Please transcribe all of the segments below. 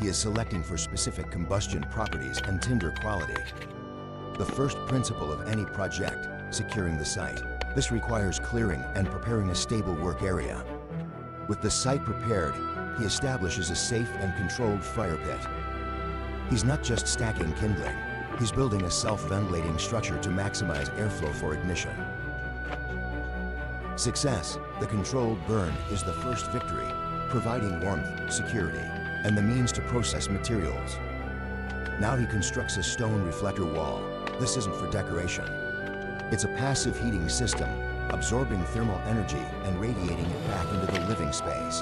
he is selecting for specific combustion properties and tinder quality. The first principle of any project, securing the site. This requires clearing and preparing a stable work area. With the site prepared, he establishes a safe and controlled fire pit. He's not just stacking kindling, he's building a self-ventilating structure to maximize airflow for ignition. Success, the controlled burn, is the first victory, providing warmth, security, and the means to process materials. Now he constructs a stone reflector wall. This isn't for decoration. It's a passive heating system, absorbing thermal energy and radiating it back into the living space.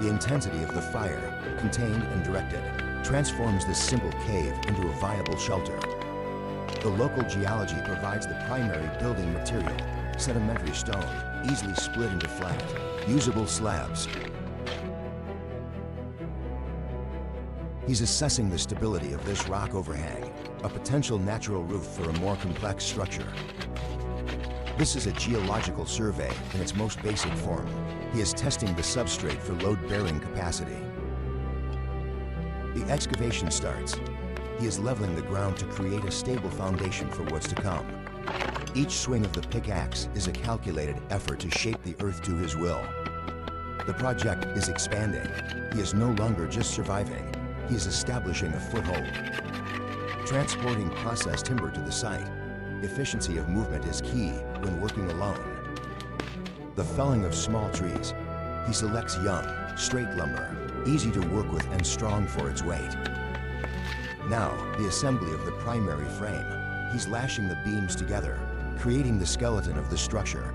The intensity of the fire, contained and directed, transforms this simple cave into a viable shelter. The local geology provides the primary building material, sedimentary stone, easily split into flat, usable slabs. He's assessing the stability of this rock overhang, a potential natural roof for a more complex structure. This is a geological survey in its most basic form. He is testing the substrate for load-bearing capacity. The excavation starts. He is leveling the ground to create a stable foundation for what's to come. Each swing of the pickaxe is a calculated effort to shape the earth to his will. The project is expanding. He is no longer just surviving. He is establishing a foothold. Transporting processed timber to the site. Efficiency of movement is key when working alone. The felling of small trees. He selects young, straight lumber, easy to work with and strong for its weight. Now, the assembly of the primary frame. He's lashing the beams together, creating the skeleton of the structure.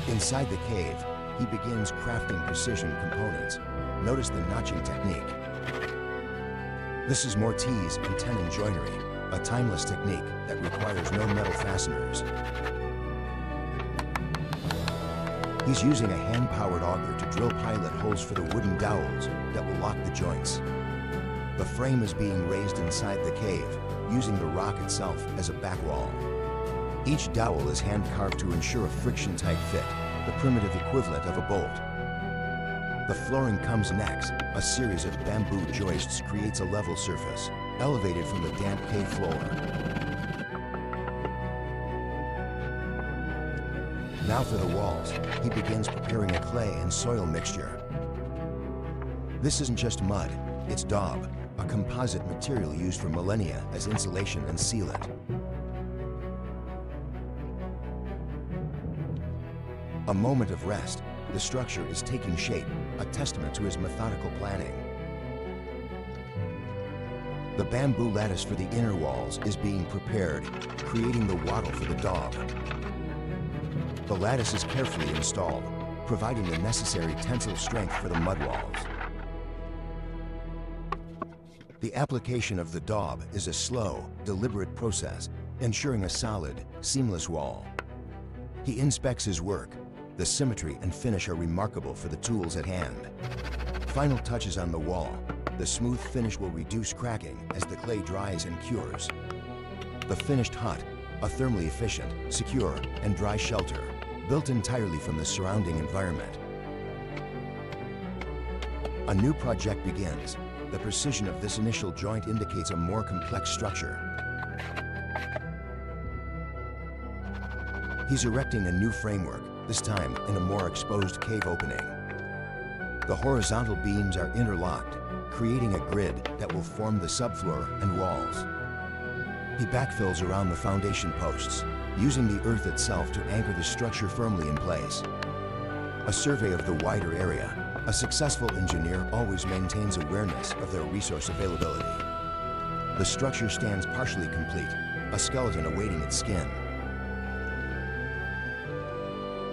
Inside the cave, he begins crafting precision components. Notice the notching technique. This is mortise and tenon joinery, a timeless technique that requires no metal fasteners. He's using a hand-powered auger to drill pilot holes for the wooden dowels that will lock the joints. The frame is being raised inside the cave, using the rock itself as a back wall. Each dowel is hand-carved to ensure a friction-tight fit, the primitive equivalent of a bolt. The flooring comes next. A series of bamboo joists creates a level surface, elevated from the damp cave floor. Now for the walls, he begins preparing a clay and soil mixture. This isn't just mud, it's daub, a composite material used for millennia as insulation and sealant. A moment of rest, the structure is taking shape, a testament to his methodical planning. The bamboo lattice for the inner walls is being prepared, creating the wattle for the daub. The lattice is carefully installed, providing the necessary tensile strength for the mud walls. The application of the daub is a slow, deliberate process, ensuring a solid, seamless wall. He inspects his work. The symmetry and finish are remarkable for the tools at hand. Final touches on the wall. The smooth finish will reduce cracking as the clay dries and cures. The finished hut, a thermally efficient, secure, and dry shelter, built entirely from the surrounding environment. A new project begins. The precision of this initial joint indicates a more complex structure. He's erecting a new framework, this time in a more exposed cave opening. The horizontal beams are interlocked, creating a grid that will form the subfloor and walls. He backfills around the foundation posts, using the earth itself to anchor the structure firmly in place. A survey of the wider area. A successful engineer always maintains awareness of their resource availability. The structure stands partially complete, a skeleton awaiting its skin.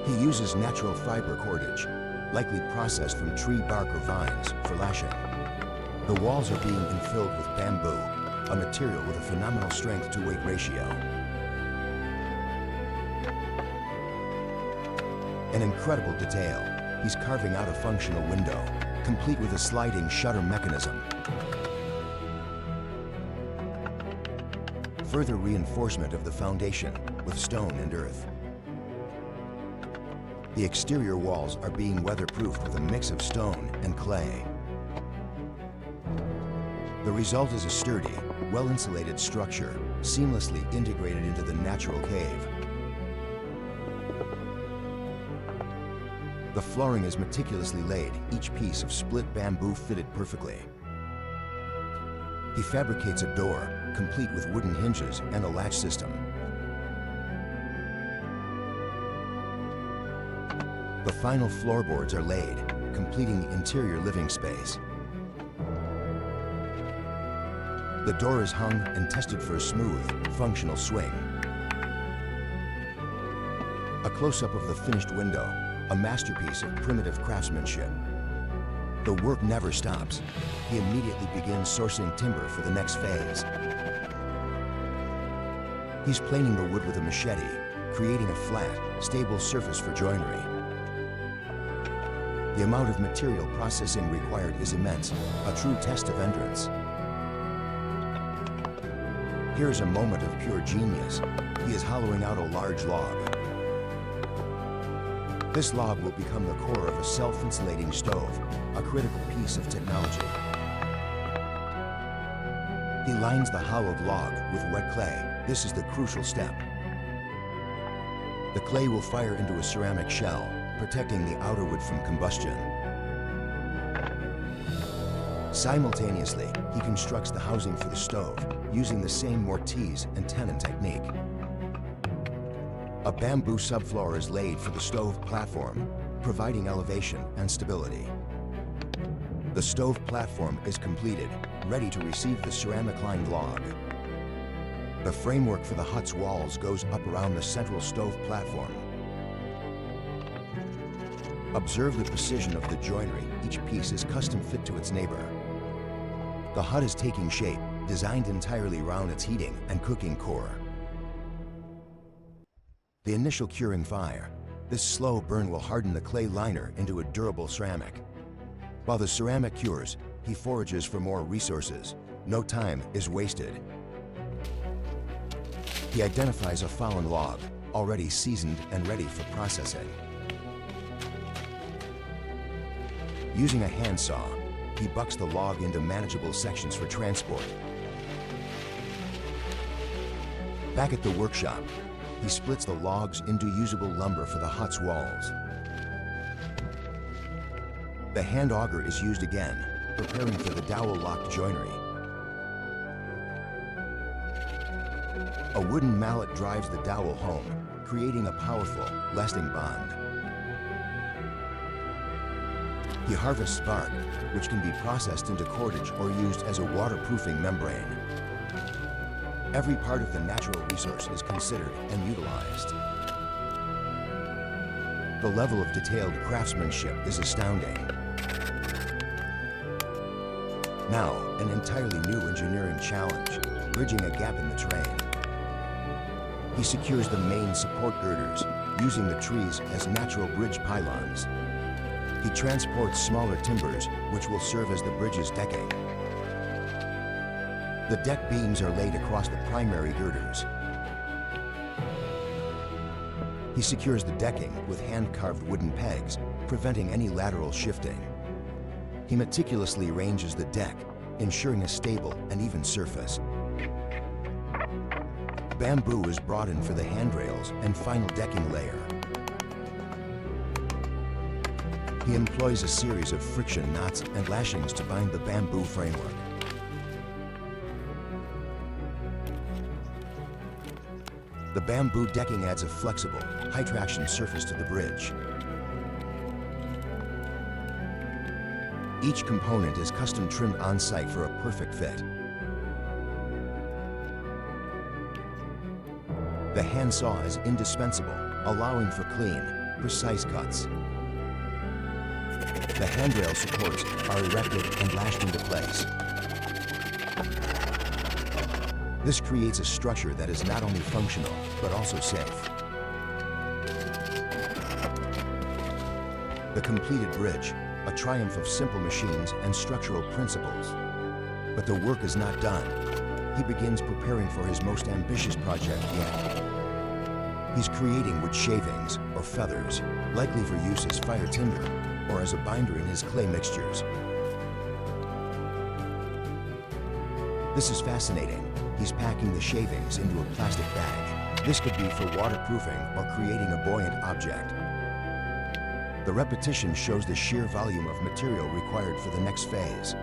He uses natural fiber cordage, likely processed from tree bark or vines, for lashing. The walls are being infilled with bamboo, a material with a phenomenal strength-to-weight ratio. An incredible detail. He's carving out a functional window, complete with a sliding shutter mechanism. Further reinforcement of the foundation with stone and earth. The exterior walls are being weatherproofed with a mix of stone and clay. The result is a sturdy, well-insulated structure, seamlessly integrated into the natural cave. The flooring is meticulously laid, each piece of split bamboo fitted perfectly. He fabricates a door, complete with wooden hinges and a latch system. The final floorboards are laid, completing the interior living space. The door is hung and tested for a smooth, functional swing. A close-up of the finished window, a masterpiece of primitive craftsmanship. The work never stops. He immediately begins sourcing timber for the next phase. He's planing the wood with a machete, creating a flat, stable surface for joinery. The amount of material processing required is immense, a true test of endurance. Here's a moment of pure genius. He is hollowing out a large log. This log will become the core of a self-insulating stove, a critical piece of technology. He lines the hollowed log with wet clay. This is the crucial step. The clay will fire into a ceramic shell, protecting the outer wood from combustion. Simultaneously, he constructs the housing for the stove, using the same mortise and tenon technique. A bamboo subfloor is laid for the stove platform, providing elevation and stability. The stove platform is completed, ready to receive the ceramic-lined log. The framework for the hut's walls goes up around the central stove platform. Observe the precision of the joinery. Each piece is custom fit to its neighbor. The hut is taking shape, designed entirely around its heating and cooking core. The initial curing fire. This slow burn will harden the clay liner into a durable ceramic. While the ceramic cures, he forages for more resources. No time is wasted. He identifies a fallen log, already seasoned and ready for processing. Using a handsaw, he bucks the log into manageable sections for transport. Back at the workshop, he splits the logs into usable lumber for the hut's walls. The hand auger is used again, preparing for the dowel-locked joinery. A wooden mallet drives the dowel home, creating a powerful, lasting bond. He harvests bark, which can be processed into cordage or used as a waterproofing membrane. Every part of the natural resource is considered and utilized. The level of detailed craftsmanship is astounding. Now, an entirely new engineering challenge, bridging a gap in the terrain. He secures the main support girders, using the trees as natural bridge pylons. He transports smaller timbers, which will serve as the bridge's decking. The deck beams are laid across the primary girders. He secures the decking with hand-carved wooden pegs, preventing any lateral shifting. He meticulously arranges the deck, ensuring a stable and even surface. Bamboo is brought in for the handrails and final decking layer. He employs a series of friction knots and lashings to bind the bamboo framework. The bamboo decking adds a flexible, high-traction surface to the bridge. Each component is custom trimmed on-site for a perfect fit. The handsaw is indispensable, allowing for clean, precise cuts. The handrail supports are erected and lashed into place. This creates a structure that is not only functional, but also safe. The completed bridge, a triumph of simple machines and structural principles. But the work is not done. He begins preparing for his most ambitious project yet. He's creating wood shavings or feathers, likely for use as fire tinder or as a binder in his clay mixtures. This is fascinating. He's packing the shavings into a plastic bag. This could be for waterproofing or creating a buoyant object. The repetition shows the sheer volume of material required for the next phase.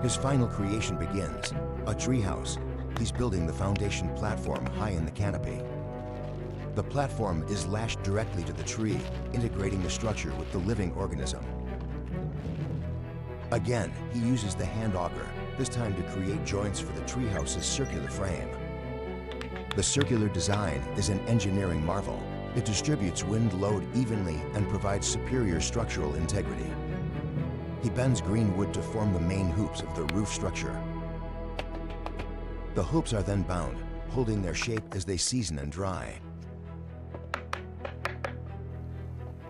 His final creation begins, a treehouse. He's building the foundation platform high in the canopy. The platform is lashed directly to the tree, integrating the structure with the living organism. Again, he uses the hand auger, this time to create joints for the treehouse's circular frame. The circular design is an engineering marvel. It distributes wind load evenly and provides superior structural integrity. He bends green wood to form the main hoops of the roof structure. The hoops are then bound, holding their shape as they season and dry.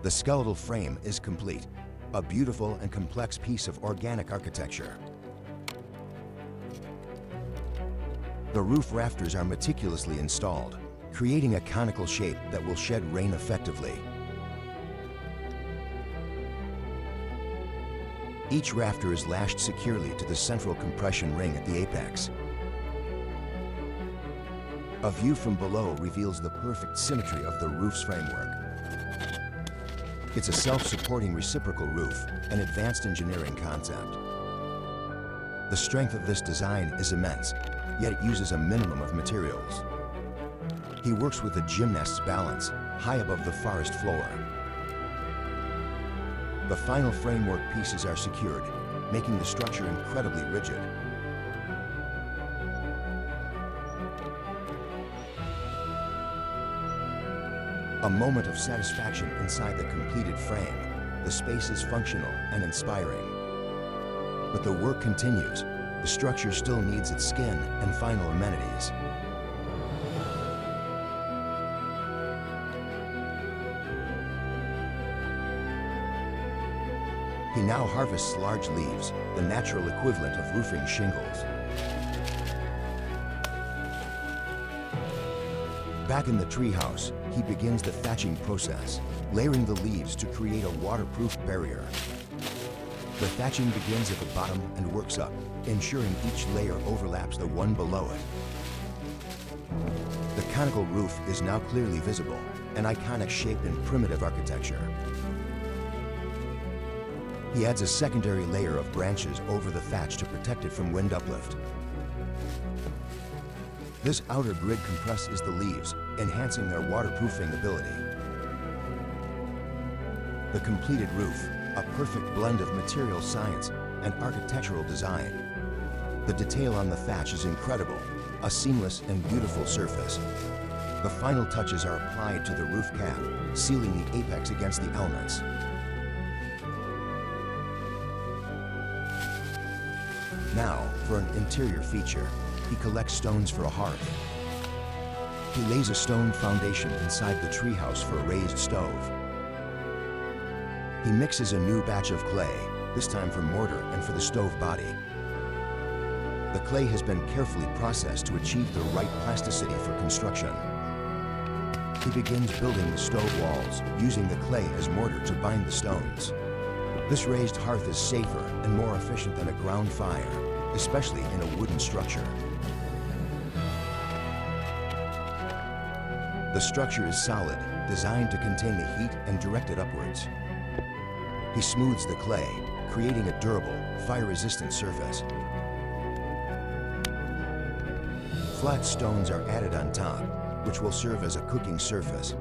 The skeletal frame is complete, a beautiful and complex piece of organic architecture. The roof rafters are meticulously installed, creating a conical shape that will shed rain effectively. Each rafter is lashed securely to the central compression ring at the apex. A view from below reveals the perfect symmetry of the roof's framework. It's a self-supporting reciprocal roof, an advanced engineering concept. The strength of this design is immense, yet it uses a minimum of materials. He works with a gymnast's balance, high above the forest floor. The final framework pieces are secured, making the structure incredibly rigid. A moment of satisfaction inside the completed frame. The space is functional and inspiring. But the work continues. The structure still needs its skin and final amenities. He now harvests large leaves, the natural equivalent of roofing shingles. Back in the treehouse, he begins the thatching process, layering the leaves to create a waterproof barrier. The thatching begins at the bottom and works up, ensuring each layer overlaps the one below it. The conical roof is now clearly visible, an iconic shape in primitive architecture. He adds a secondary layer of branches over the thatch to protect it from wind uplift. This outer grid compresses the leaves, enhancing their waterproofing ability. The completed roof, a perfect blend of material science and architectural design. The detail on the thatch is incredible, a seamless and beautiful surface. The final touches are applied to the roof cap, sealing the apex against the elements. Now, for an interior feature, he collects stones for a hearth. He lays a stone foundation inside the treehouse for a raised stove. He mixes a new batch of clay, this time for mortar and for the stove body. The clay has been carefully processed to achieve the right plasticity for construction. He begins building the stove walls, using the clay as mortar to bind the stones. This raised hearth is safer and more efficient than a ground fire, especially in a wooden structure. The structure is solid, designed to contain the heat and direct it upwards. He smooths the clay, creating a durable, fire-resistant surface. Flat stones are added on top, which will serve as a cooking surface.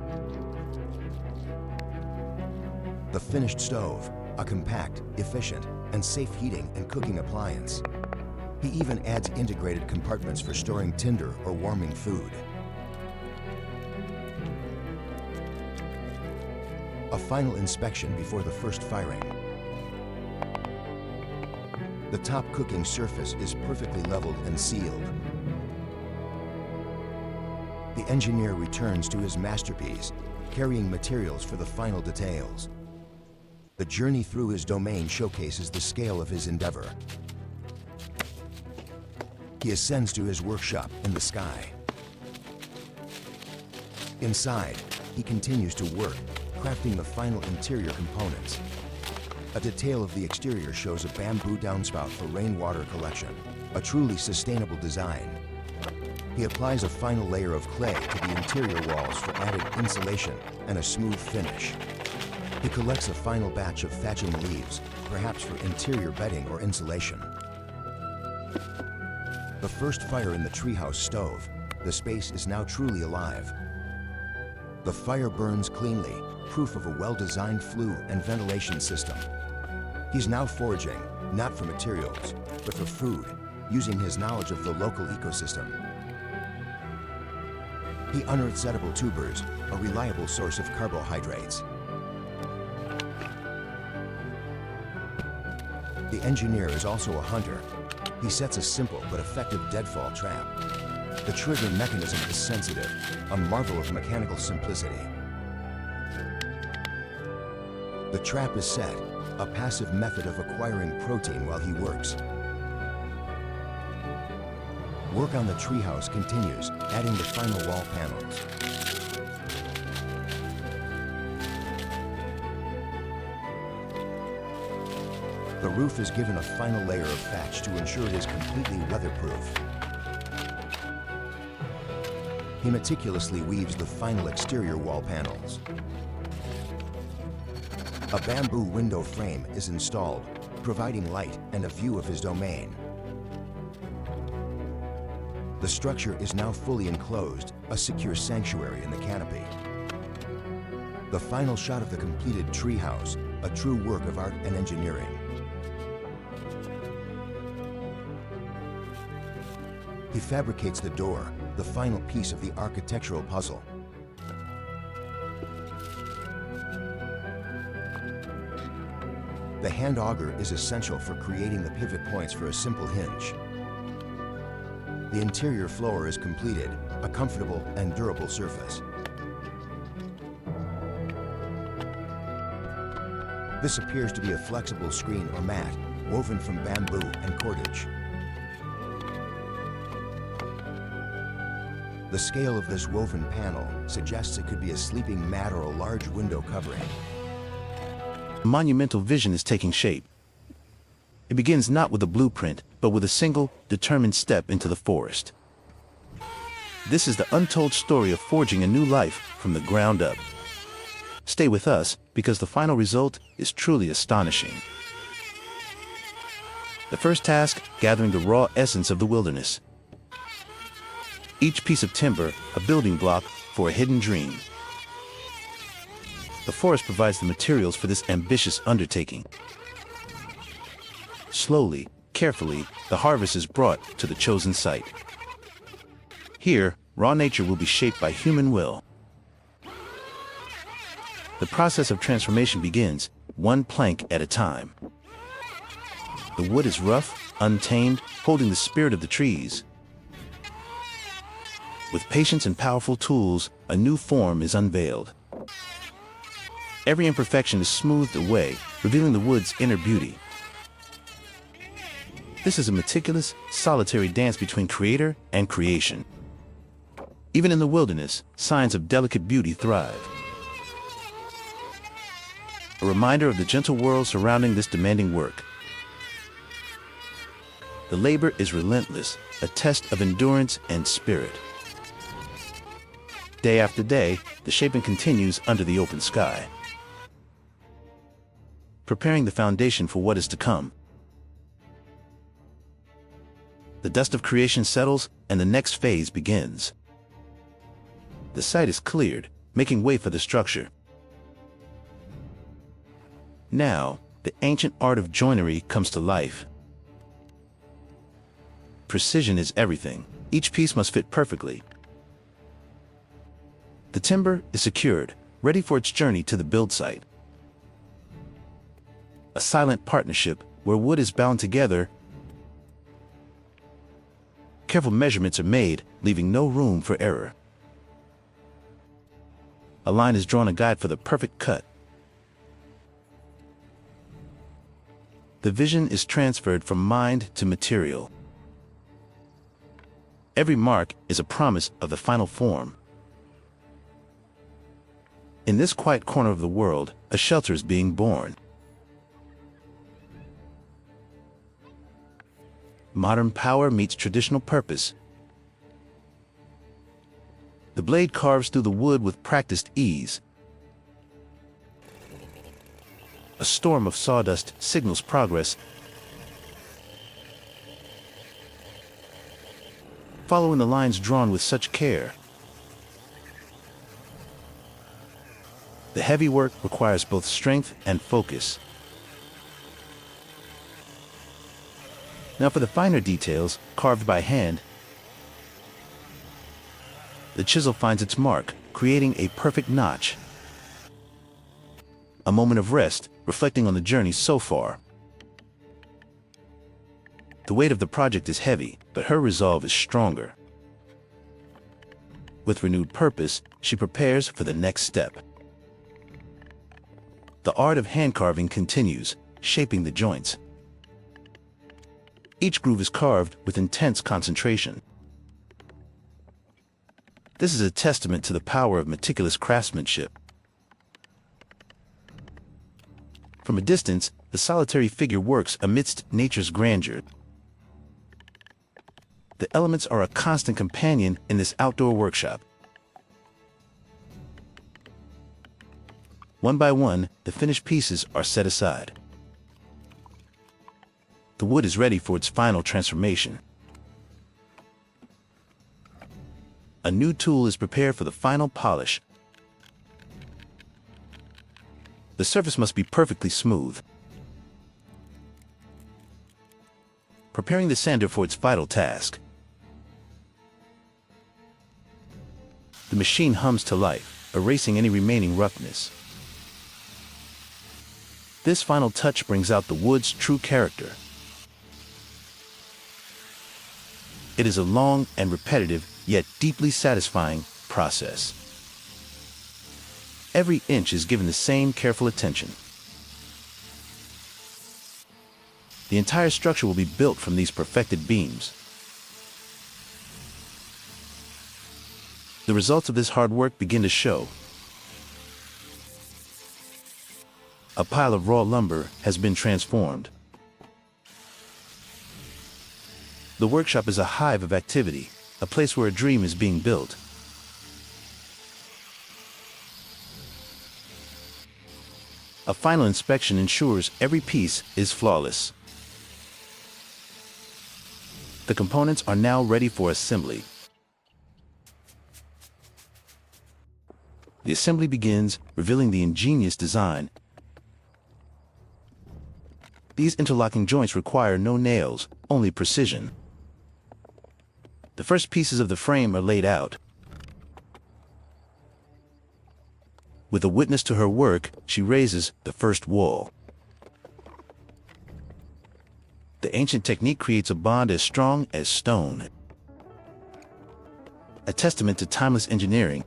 The finished stove, a compact, efficient, and safe heating and cooking appliance. He even adds integrated compartments for storing tinder or warming food. A final inspection before the first firing. The top cooking surface is perfectly leveled and sealed. The engineer returns to his masterpiece, carrying materials for the final details. The journey through his domain showcases the scale of his endeavor. He ascends to his workshop in the sky. Inside, he continues to work, crafting the final interior components. A detail of the exterior shows a bamboo downspout for rainwater collection, a truly sustainable design. He applies a final layer of clay to the interior walls for added insulation and a smooth finish. He collects a final batch of thatching leaves, perhaps for interior bedding or insulation. The first fire in the treehouse stove. The space is now truly alive. The fire burns cleanly, proof of a well-designed flue and ventilation system. He's now foraging, not for materials, but for food, using his knowledge of the local ecosystem. He unearths edible tubers, a reliable source of carbohydrates. The engineer is also a hunter. He sets a simple but effective deadfall trap. The trigger mechanism is sensitive, a marvel of mechanical simplicity. The trap is set, a passive method of acquiring protein while he works. Work on the treehouse continues, adding the final wall panels. The roof is given a final layer of thatch to ensure it is completely weatherproof. He meticulously weaves the final exterior wall panels. A bamboo window frame is installed, providing light and a view of his domain. The structure is now fully enclosed, a secure sanctuary in the canopy. The final shot of the completed treehouse, a true work of art and engineering. He fabricates the door, the final piece of the architectural puzzle. The hand auger is essential for creating the pivot points for a simple hinge. The interior floor is completed, a comfortable and durable surface. This appears to be a flexible screen or mat, woven from bamboo and cordage. The scale of this woven panel suggests it could be a sleeping mat or a large window covering. A monumental vision is taking shape. It begins not with a blueprint, but with a single, determined step into the forest. This is the untold story of forging a new life from the ground up. Stay with us, because the final result is truly astonishing. The first task, gathering the raw essence of the wilderness. Each piece of timber, a building block for a hidden dream. The forest provides the materials for this ambitious undertaking. Slowly, carefully, the harvest is brought to the chosen site. Here, raw nature will be shaped by human will. The process of transformation begins, one plank at a time. The wood is rough, untamed, holding the spirit of the trees. With patience and powerful tools, a new form is unveiled. Every imperfection is smoothed away, revealing the wood's inner beauty. This is a meticulous, solitary dance between creator and creation. Even in the wilderness, signs of delicate beauty thrive. A reminder of the gentle world surrounding this demanding work. The labor is relentless, a test of endurance and spirit. Day after day, the shaping continues under the open sky, preparing the foundation for what is to come. The dust of creation settles, and the next phase begins. The site is cleared, making way for the structure. Now, the ancient art of joinery comes to life. Precision is everything. Each piece must fit perfectly. The timber is secured, ready for its journey to the build site. A silent partnership where wood is bound together. Careful measurements are made, leaving no room for error. A line is drawn, a guide for the perfect cut. The vision is transferred from mind to material. Every mark is a promise of the final form. In this quiet corner of the world, a shelter is being born. Modern power meets traditional purpose. The blade carves through the wood with practiced ease. A storm of sawdust signals progress. Following the lines drawn with such care. The heavy work requires both strength and focus. Now for the finer details, carved by hand, the chisel finds its mark, creating a perfect notch. A moment of rest, reflecting on the journey so far. The weight of the project is heavy, but her resolve is stronger. With renewed purpose, she prepares for the next step. The art of hand carving continues, shaping the joints. Each groove is carved with intense concentration. This is a testament to the power of meticulous craftsmanship. From a distance, the solitary figure works amidst nature's grandeur. The elements are a constant companion in this outdoor workshop. One by one, the finished pieces are set aside. The wood is ready for its final transformation. A new tool is prepared for the final polish. The surface must be perfectly smooth. Preparing the sander for its vital task. The machine hums to life, erasing any remaining roughness. This final touch brings out the wood's true character. It is a long and repetitive, yet deeply satisfying process. Every inch is given the same careful attention. The entire structure will be built from these perfected beams. The results of this hard work begin to show. A pile of raw lumber has been transformed. The workshop is a hive of activity, a place where a dream is being built. A final inspection ensures every piece is flawless. The components are now ready for assembly. The assembly begins, revealing the ingenious design. These interlocking joints require no nails, only precision. The first pieces of the frame are laid out. With a witness to her work, she raises the first wall. The ancient technique creates a bond as strong as stone. A testament to timeless engineering.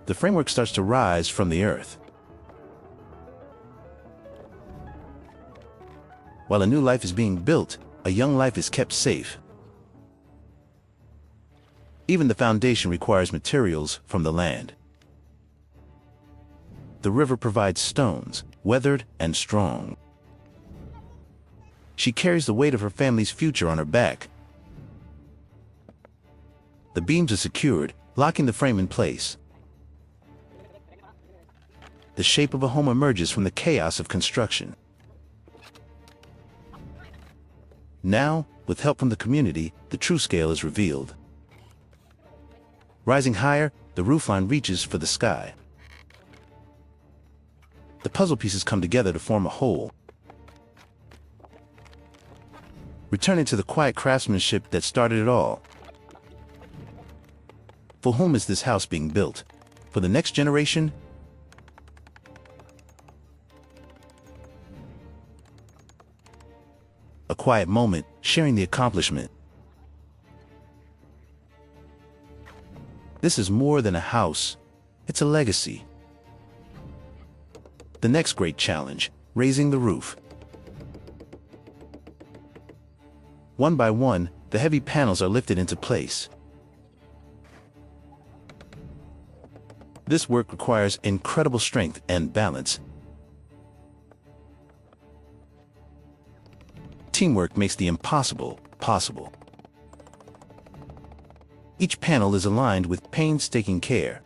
The framework starts to rise from the earth. While a new life is being built, a young life is kept safe. Even the foundation requires materials from the land. The river provides stones, weathered and strong. She carries the weight of her family's future on her back. The beams are secured, locking the frame in place. The shape of a home emerges from the chaos of construction. Now, with help from the community, the true scale is revealed. Rising higher, the roofline reaches for the sky. The puzzle pieces come together to form a whole. Returning to the quiet craftsmanship that started it all. For whom is this house being built? For the next generation? A quiet moment, sharing the accomplishment. This is more than a house, it's a legacy. The next great challenge, raising the roof. One by one, the heavy panels are lifted into place. This work requires incredible strength and balance. Teamwork makes the impossible possible. Each panel is aligned with painstaking care.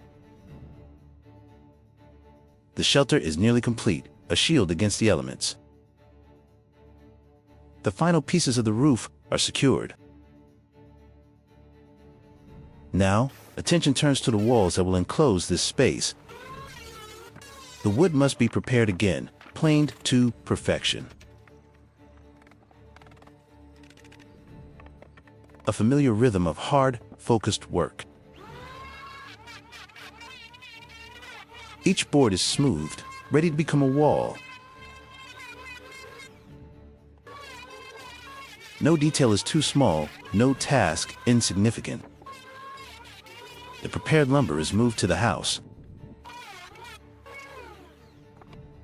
The shelter is nearly complete, a shield against the elements. The final pieces of the roof are secured. Now, attention turns to the walls that will enclose this space. The wood must be prepared again, planed to perfection. A familiar rhythm of hard, focused work. Each board is smoothed, ready to become a wall. No detail is too small, no task insignificant. The prepared lumber is moved to the house.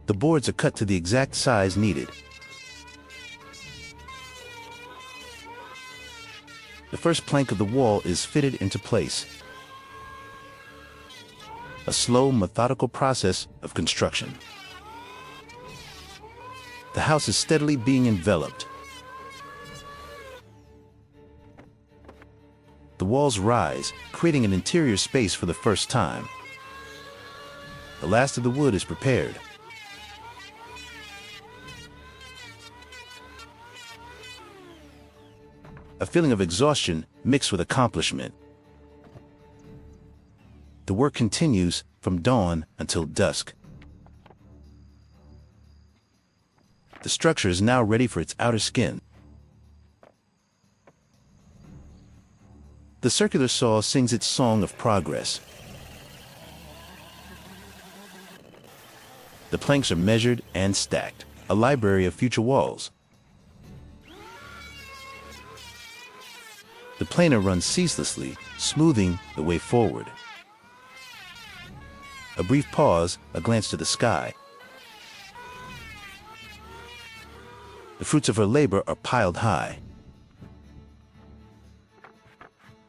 The boards are cut to the exact size needed. The first plank of the wall is fitted into place. A slow, methodical process of construction. The house is steadily being enveloped. The walls rise, creating an interior space for the first time. The last of the wood is prepared. A feeling of exhaustion mixed with accomplishment. The work continues from dawn until dusk. The structure is now ready for its outer skin. The circular saw sings its song of progress. The planks are measured and stacked, a library of future walls. The planer runs ceaselessly, smoothing the way forward. A brief pause, a glance to the sky. The fruits of her labor are piled high.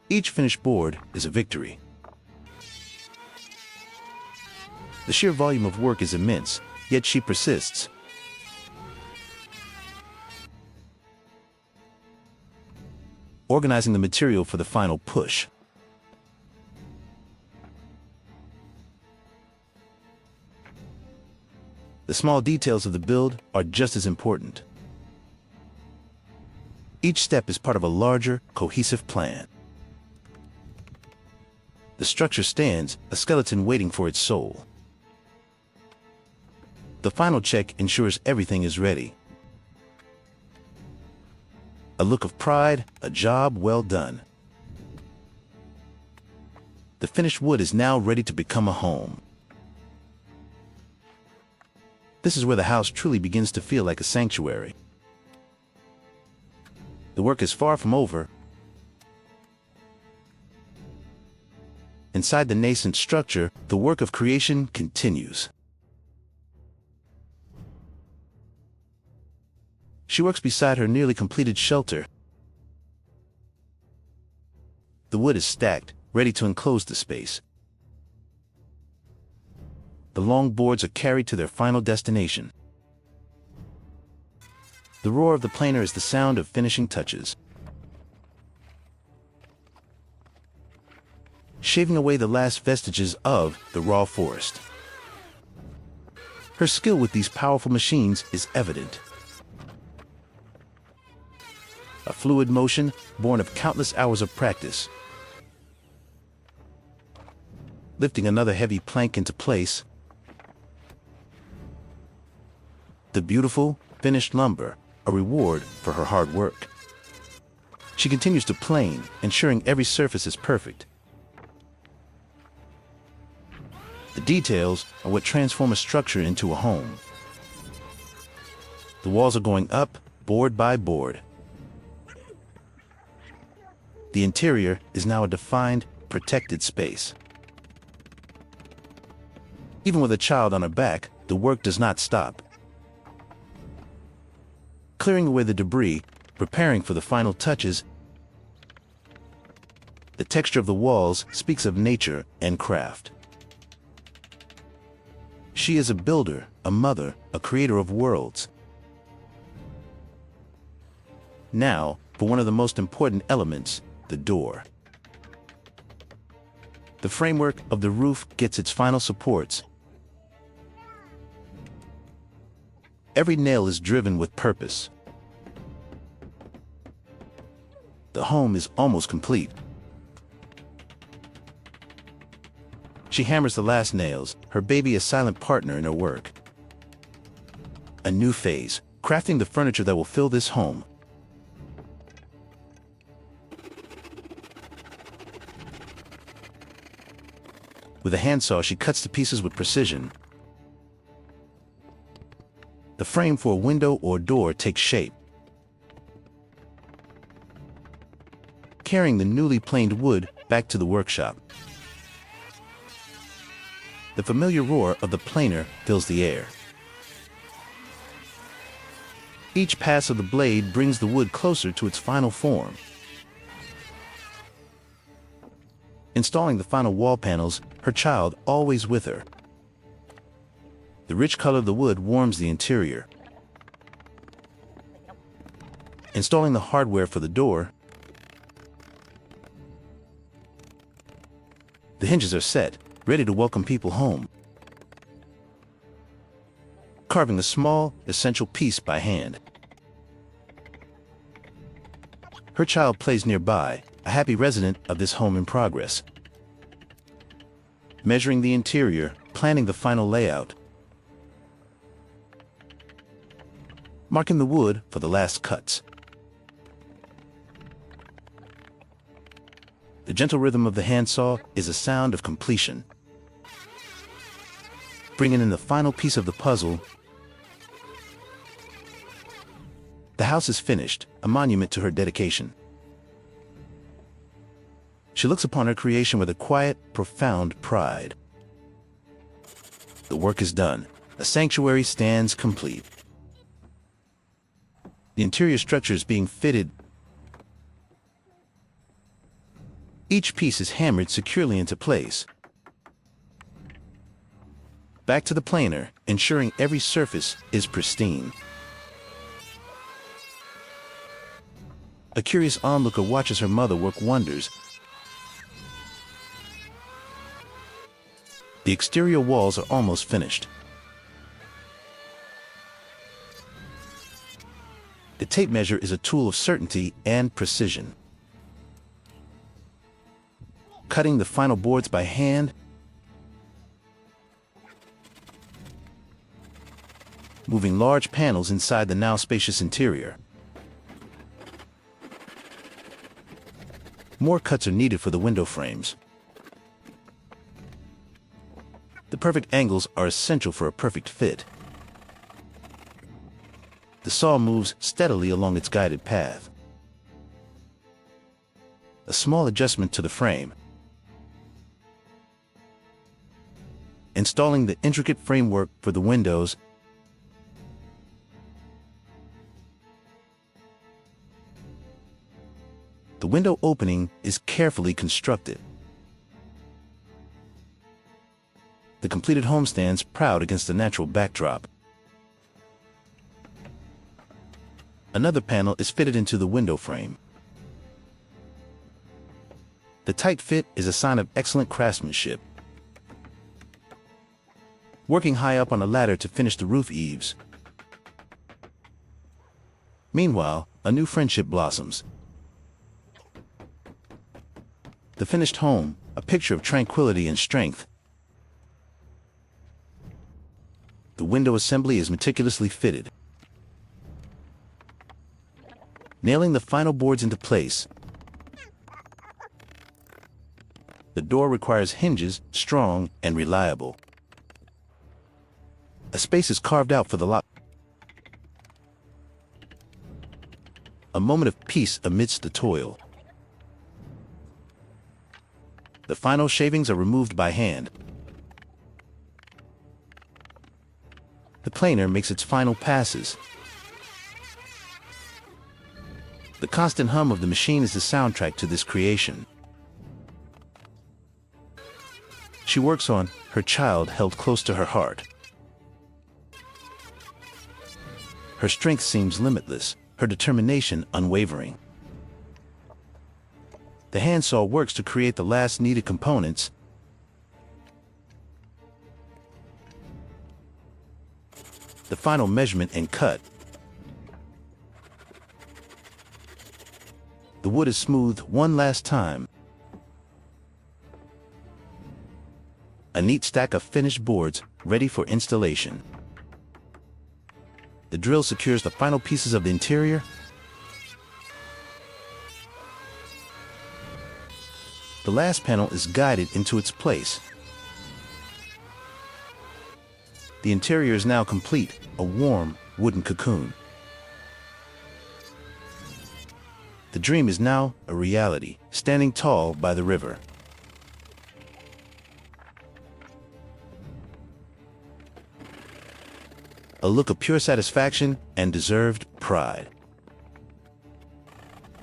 Each finished board is a victory. The sheer volume of work is immense, yet she persists. Organizing the material for the final push. The small details of the build are just as important. Each step is part of a larger, cohesive plan. The structure stands, a skeleton waiting for its soul. The final check ensures everything is ready. A look of pride, a job well done. The finished wood is now ready to become a home. This is where the house truly begins to feel like a sanctuary. The work is far from over. Inside the nascent structure, the work of creation continues. She works beside her nearly completed shelter. The wood is stacked, ready to enclose the space. The long boards are carried to their final destination. The roar of the planer is the sound of finishing touches. Shaving away the last vestiges of the raw forest. Her skill with these powerful machines is evident. A fluid motion born of countless hours of practice. Lifting another heavy plank into place. The beautiful, finished lumber, a reward for her hard work. She continues to plane, ensuring every surface is perfect. The details are what transform a structure into a home. The walls are going up, board by board. The interior is now a defined, protected space. Even with a child on her back, the work does not stop. Clearing away the debris, preparing for the final touches, the texture of the walls speaks of nature and craft. She is a builder, a mother, a creator of worlds. Now, for one of the most important elements, the door. The framework of the roof gets its final supports. Every nail is driven with purpose. The home is almost complete. She hammers the last nails, her baby a silent partner in her work. A new phase, crafting the furniture that will fill this home. With a handsaw, she cuts the pieces with precision. The frame for a window or door takes shape. Carrying the newly planed wood back to the workshop. The familiar roar of the planer fills the air. Each pass of the blade brings the wood closer to its final form. Installing the final wall panels, her child always with her. The rich color of the wood warms the interior. Installing the hardware for the door. The hinges are set, ready to welcome people home. Carving a small, essential piece by hand. Her child plays nearby, a happy resident of this home in progress. Measuring the interior, planning the final layout. Marking the wood for the last cuts. The gentle rhythm of the handsaw is a sound of completion. Bringing in the final piece of the puzzle. The house is finished, a monument to her dedication. She looks upon her creation with a quiet, profound pride. The work is done. A sanctuary stands complete. The interior structure is being fitted. Each piece is hammered securely into place. Back to the planer, ensuring every surface is pristine. A curious onlooker watches her mother work wonders. The exterior walls are almost finished. The tape measure is a tool of certainty and precision. Cutting the final boards by hand. Moving large panels inside the now spacious interior. More cuts are needed for the window frames. The perfect angles are essential for a perfect fit. The saw moves steadily along its guided path. A small adjustment to the frame. Installing the intricate framework for the windows. The window opening is carefully constructed. The completed home stands proud against the natural backdrop. Another panel is fitted into the window frame. The tight fit is a sign of excellent craftsmanship. Working high up on a ladder to finish the roof eaves. Meanwhile, a new friendship blossoms. The finished home, a picture of tranquility and strength. The window assembly is meticulously fitted. Nailing the final boards into place. The door requires hinges, strong and reliable. A space is carved out for the lock. A moment of peace amidst the toil. The final shavings are removed by hand. The planer makes its final passes. The constant hum of the machine is the soundtrack to this creation. She works on her child held close to her heart. Her strength seems limitless, her determination unwavering. The handsaw works to create the last needed components. The final measurement and cut. The wood is smoothed one last time. A neat stack of finished boards ready for installation. The drill secures the final pieces of the interior. The last panel is guided into its place. The interior is now complete, a warm, wooden cocoon. The dream is now a reality, standing tall by the river. A look of pure satisfaction and deserved pride.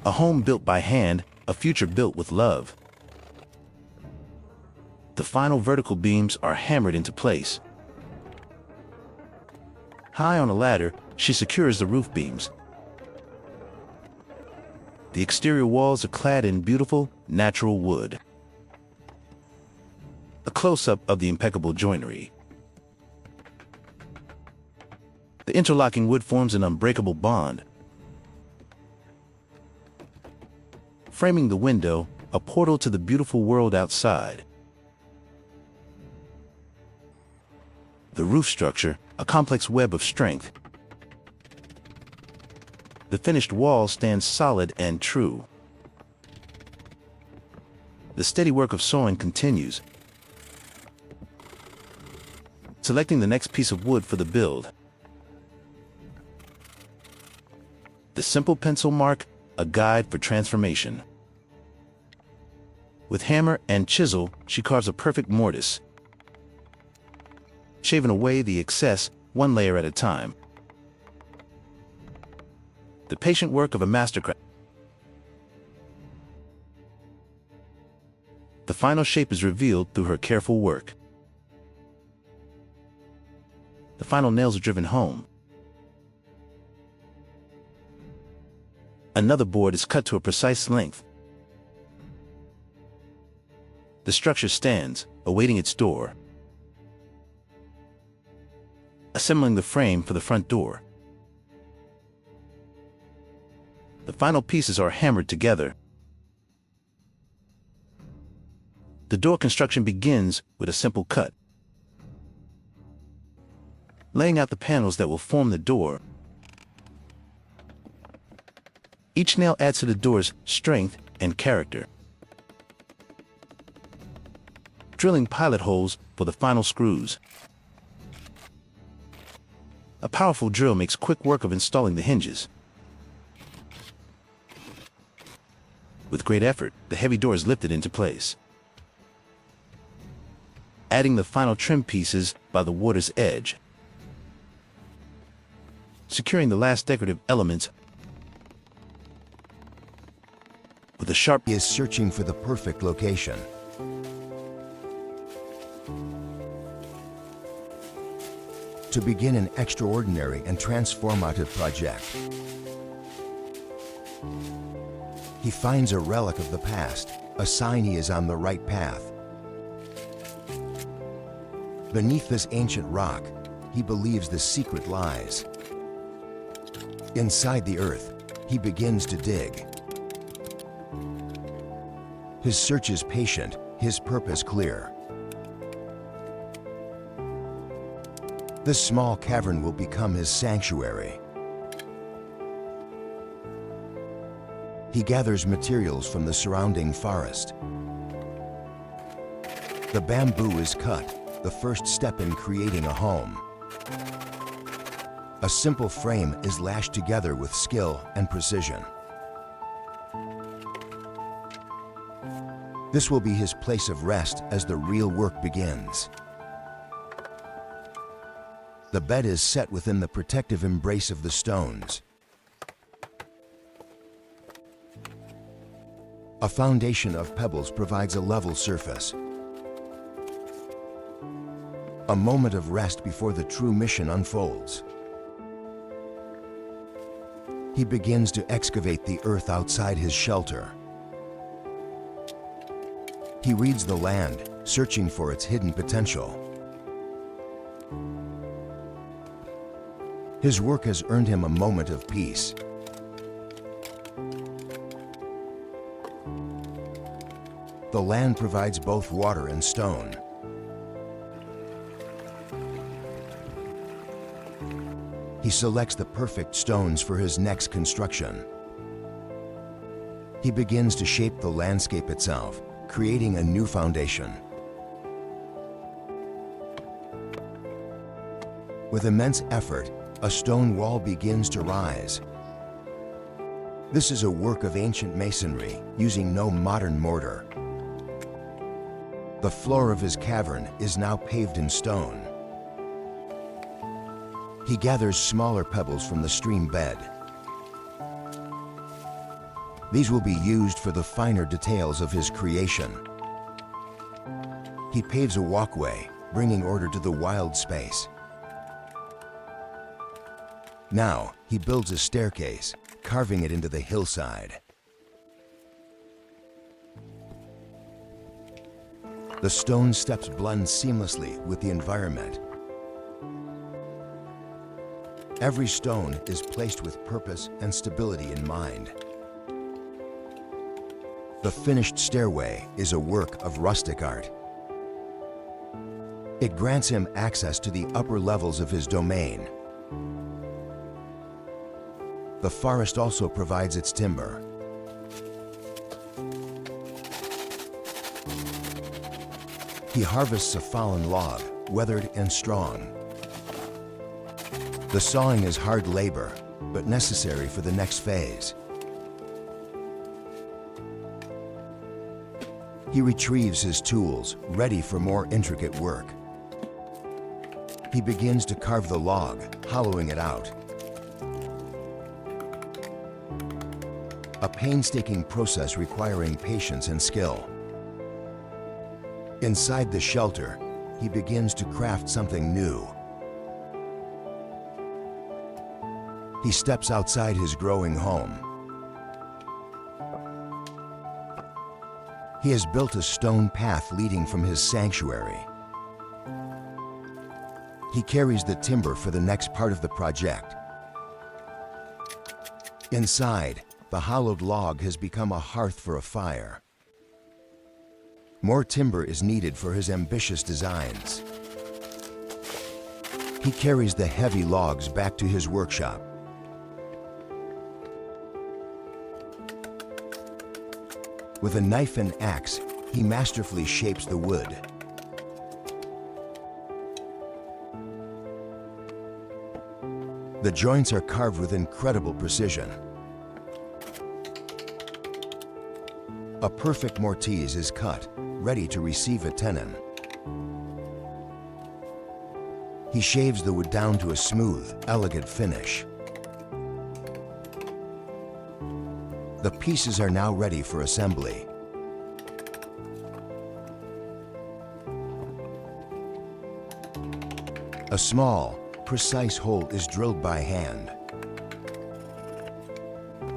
A home built by hand, a future built with love. The final vertical beams are hammered into place. High on a ladder, she secures the roof beams. The exterior walls are clad in beautiful, natural wood. A close-up of the impeccable joinery. The interlocking wood forms an unbreakable bond. Framing the window, a portal to the beautiful world outside. The roof structure, a complex web of strength. The finished wall stands solid and true. The steady work of sawing continues. Selecting the next piece of wood for the build. The simple pencil mark, a guide for transformation. With hammer and chisel, she carves a perfect mortise, shaving away the excess, one layer at a time. The patient work of a mastercraft. The final shape is revealed through her careful work. The final nails are driven home. Another board is cut to a precise length. The structure stands, awaiting its door. Assembling the frame for the front door. The final pieces are hammered together. The door construction begins with a simple cut. Laying out the panels that will form the door. Each nail adds to the door's strength and character. Drilling pilot holes for the final screws. A powerful drill makes quick work of installing the hinges. With great effort, the heavy door is lifted into place. Adding the final trim pieces by the water's edge. Securing the last decorative elements. With a sharp He is searching for the perfect location. To begin an extraordinary and transformative project. He finds a relic of the past, a sign he is on the right path. Beneath this ancient rock, he believes the secret lies. Inside the earth, he begins to dig. His search is patient, his purpose clear. This small cavern will become his sanctuary. He gathers materials from the surrounding forest. The bamboo is cut, the first step in creating a home. A simple frame is lashed together with skill and precision. This will be his place of rest as the real work begins. The bed is set within the protective embrace of the stones. A foundation of pebbles provides a level surface. A moment of rest before the true mission unfolds. He begins to excavate the earth outside his shelter. He reads the land, searching for its hidden potential. His work has earned him a moment of peace. The land provides both water and stone. He selects the perfect stones for his next construction. He begins to shape the landscape itself, creating a new foundation. With immense effort, a stone wall begins to rise. This is a work of ancient masonry, using no modern mortar. The floor of his cavern is now paved in stone. He gathers smaller pebbles from the stream bed. These will be used for the finer details of his creation. He paves a walkway, bringing order to the wild space. Now, he builds a staircase, carving it into the hillside. The stone steps blend seamlessly with the environment. Every stone is placed with purpose and stability in mind. The finished stairway is a work of rustic art. It grants him access to the upper levels of his domain. The forest also provides its timber. He harvests a fallen log, weathered and strong. The sawing is hard labor, but necessary for the next phase. He retrieves his tools, ready for more intricate work. He begins to carve the log, hollowing it out. A painstaking process requiring patience and skill. Inside the shelter, he begins to craft something new. He steps outside his growing home. He has built a stone path leading from his sanctuary. He carries the timber for the next part of the project. Inside, the hollowed log has become a hearth for a fire. More timber is needed for his ambitious designs. He carries the heavy logs back to his workshop. With a knife and axe, he masterfully shapes the wood. The joints are carved with incredible precision. A perfect mortise is cut, ready to receive a tenon. He shaves the wood down to a smooth, elegant finish. The pieces are now ready for assembly. A small, precise hole is drilled by hand.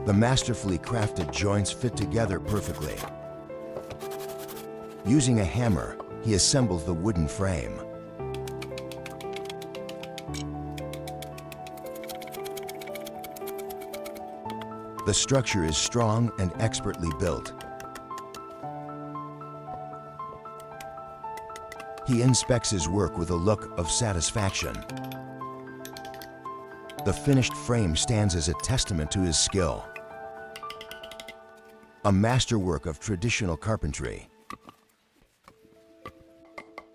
The masterfully crafted joints fit together perfectly. Using a hammer, he assembles the wooden frame. The structure is strong and expertly built. He inspects his work with a look of satisfaction. The finished frame stands as a testament to his skill. A masterwork of traditional carpentry.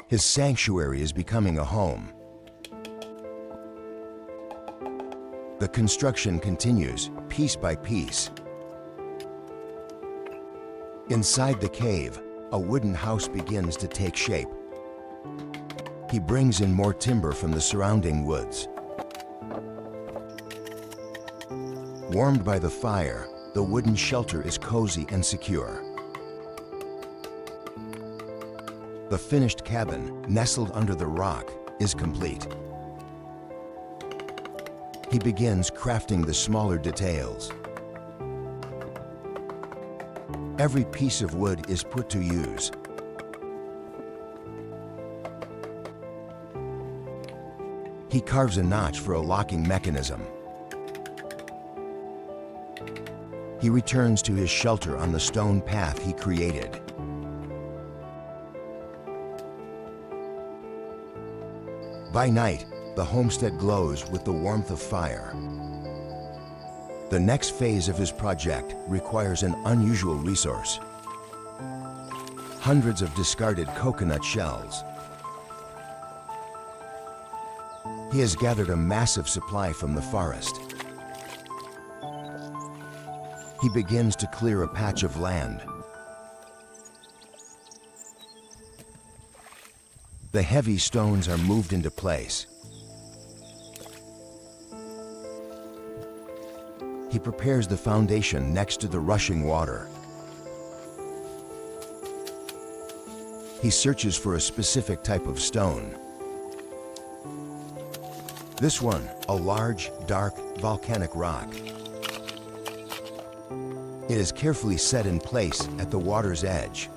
His sanctuary is becoming a home. The construction continues, piece by piece. Inside the cave, a wooden house begins to take shape. He brings in more timber from the surrounding woods. Warmed by the fire, the wooden shelter is cozy and secure. The finished cabin, nestled under the rock, is complete. He begins crafting the smaller details. Every piece of wood is put to use. He carves a notch for a locking mechanism. He returns to his shelter on the stone path he created. By night, the homestead glows with the warmth of fire. The next phase of his project requires an unusual resource. Hundreds of discarded coconut shells. He has gathered a massive supply from the forest. He begins to clear a patch of land. The heavy stones are moved into place. He prepares the foundation next to the rushing water. He searches for a specific type of stone. This one, a large, dark, volcanic rock. It is carefully set in place at the water's edge.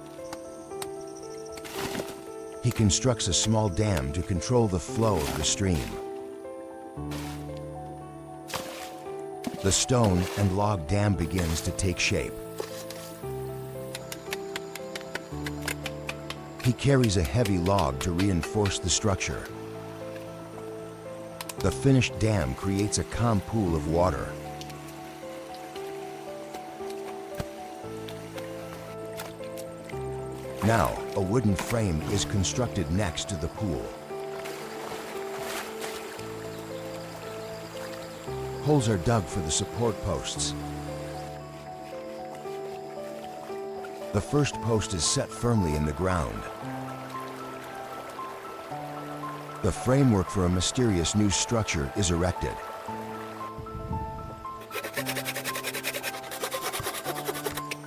He constructs a small dam to control the flow of the stream. The stone and log dam begins to take shape. He carries a heavy log to reinforce the structure. The finished dam creates a calm pool of water. Now, a wooden frame is constructed next to the pool. Holes are dug for the support posts. The first post is set firmly in the ground. The framework for a mysterious new structure is erected.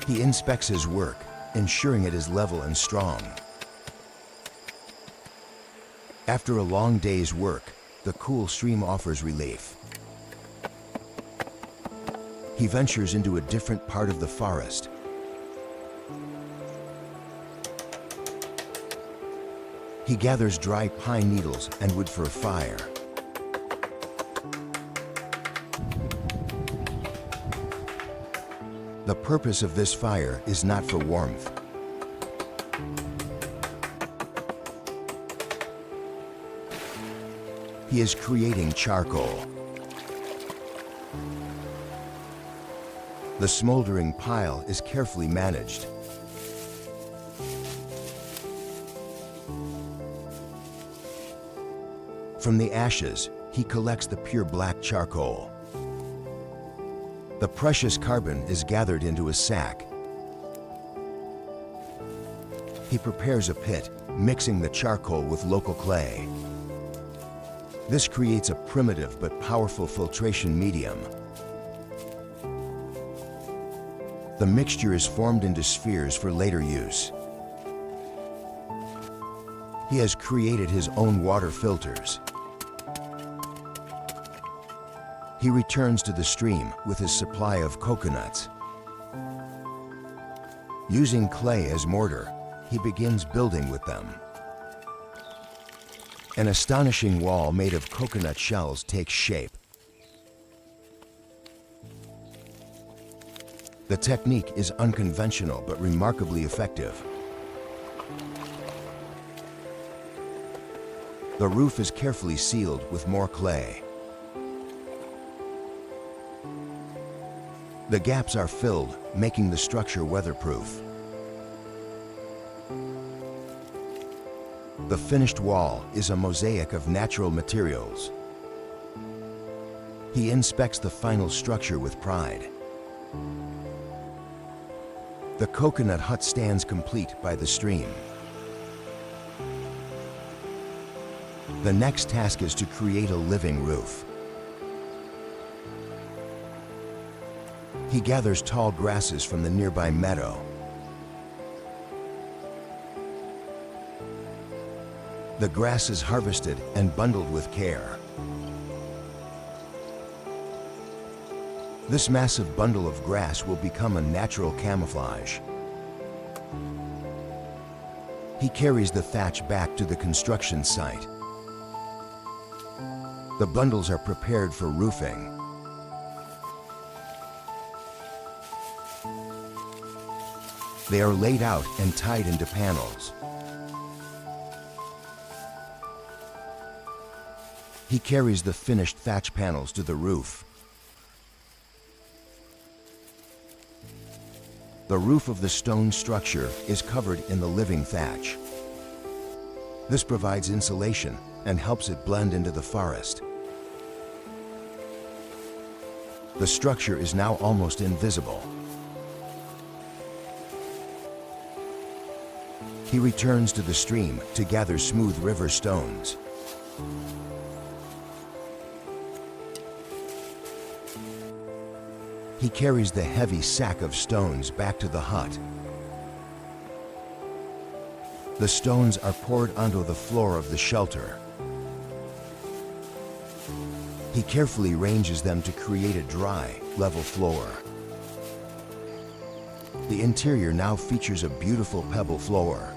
He inspects his work, ensuring it is level and strong. After a long day's work, the cool stream offers relief. He ventures into a different part of the forest. He gathers dry pine needles and wood for a fire. The purpose of this fire is not for warmth. He is creating charcoal. The smoldering pile is carefully managed. From the ashes, he collects the pure black charcoal. The precious carbon is gathered into a sack. He prepares a pit, mixing the charcoal with local clay. This creates a primitive but powerful filtration medium. The mixture is formed into spheres for later use. He has created his own water filters. He returns to the stream with his supply of coconuts. Using clay as mortar, he begins building with them. An astonishing wall made of coconut shells takes shape. The technique is unconventional but remarkably effective. The roof is carefully sealed with more clay. The gaps are filled, making the structure weatherproof. The finished wall is a mosaic of natural materials. He inspects the final structure with pride. The coconut hut stands complete by the stream. The next task is to create a living roof. He gathers tall grasses from the nearby meadow. The grass is harvested and bundled with care. This massive bundle of grass will become a natural camouflage. He carries the thatch back to the construction site. The bundles are prepared for roofing. They are laid out and tied into panels. He carries the finished thatch panels to the roof. The roof of the stone structure is covered in the living thatch. This provides insulation and helps it blend into the forest. The structure is now almost invisible. He returns to the stream to gather smooth river stones. He carries the heavy sack of stones back to the hut. The stones are poured onto the floor of the shelter. He carefully arranges them to create a dry, level floor. The interior now features a beautiful pebble floor.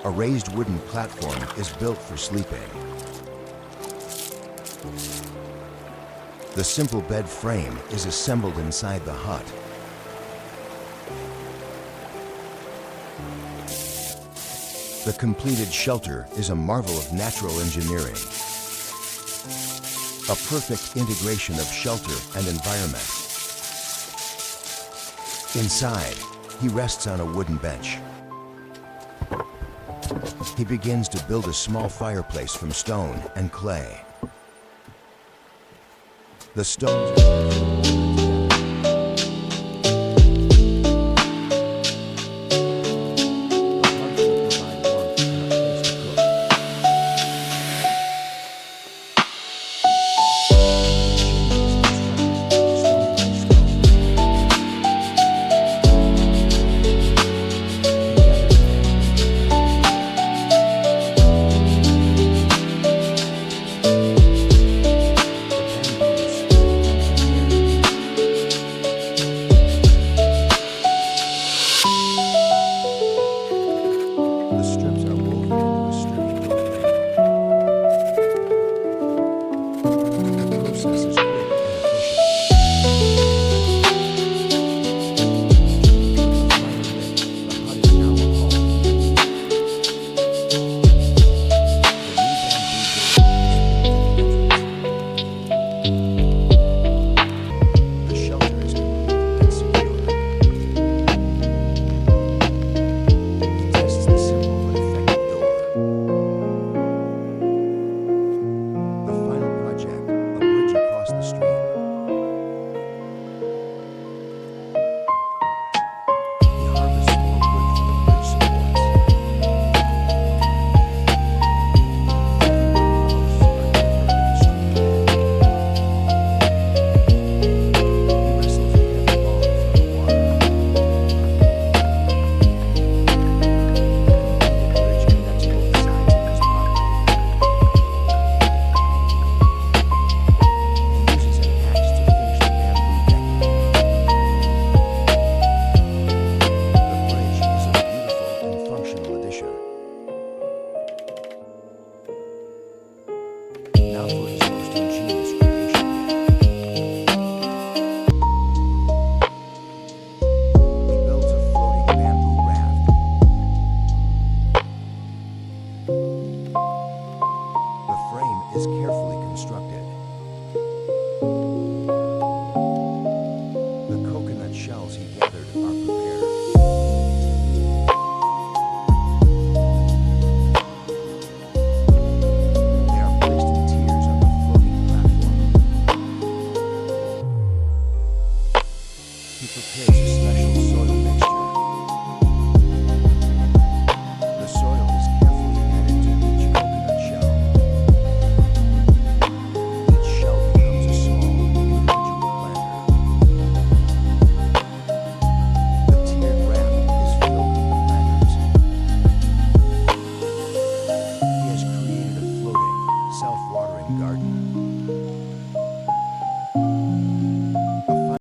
A raised wooden platform is built for sleeping. The simple bed frame is assembled inside the hut. The completed shelter is a marvel of natural engineering. A perfect integration of shelter and environment. Inside, he rests on a wooden bench. He begins to build a small fireplace from stone and clay. The stones are garden.